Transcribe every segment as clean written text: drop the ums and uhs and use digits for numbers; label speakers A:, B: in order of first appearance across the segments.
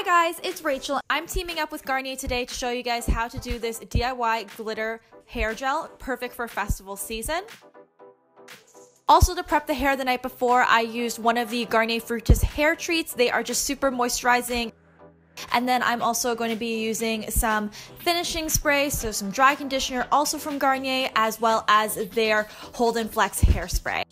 A: Hi guys, it's Rachel. I'm teaming up with Garnier today to show you guys how to do this DIY glitter hair gel, perfect for festival season. Also, to prep the hair the night before, I used one of the Garnier Fructis hair treats. They are just super moisturizing. And then I'm also going to be using some finishing spray, so some dry conditioner, also from Garnier, as well as their Hold and Flex hairspray.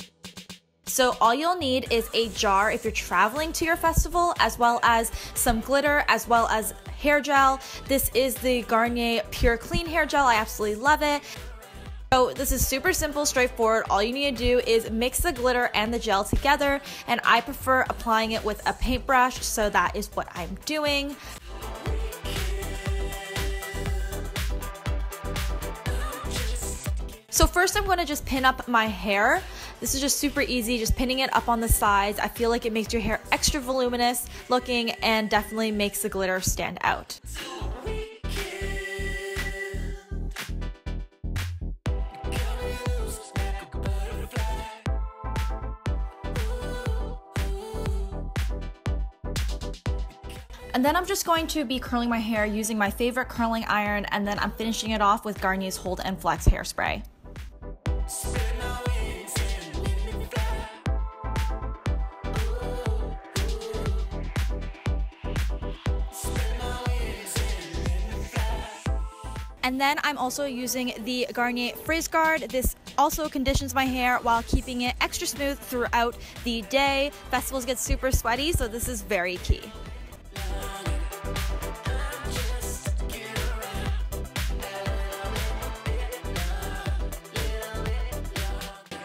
A: So all you'll need is a jar if you're traveling to your festival, as well as some glitter, as well as hair gel. This is the Garnier Pure Clean Hair Gel. I absolutely love it. So this is super simple, straightforward. All you need to do is mix the glitter and the gel together, and I prefer applying it with a paintbrush, so that is what I'm doing. So first I'm going to just pin up my hair. This is just super easy, just pinning it up on the sides. I feel like it makes your hair extra voluminous looking and definitely makes the glitter stand out. And then I'm just going to be curling my hair using my favorite curling iron, and then I'm finishing it off with Garnier's Hold and Flex hairspray. And then I'm also using the Garnier Frizz Guard. This also conditions my hair while keeping it extra smooth throughout the day. Festivals get super sweaty, so this is very key.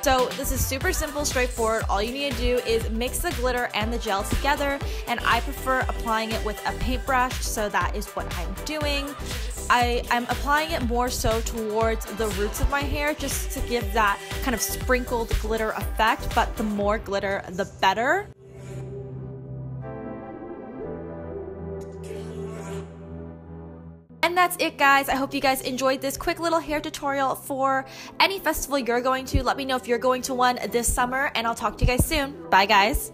A: So this is super simple, straightforward. All you need to do is mix the glitter and the gel together, and I prefer applying it with a paintbrush, so that is what I'm doing. I'm applying it more so towards the roots of my hair, just to give that kind of sprinkled glitter effect, but the more glitter, the better. And that's it, guys. I hope you guys enjoyed this quick little hair tutorial for any festival you're going to. Let me know if you're going to one this summer, and I'll talk to you guys soon. Bye, guys.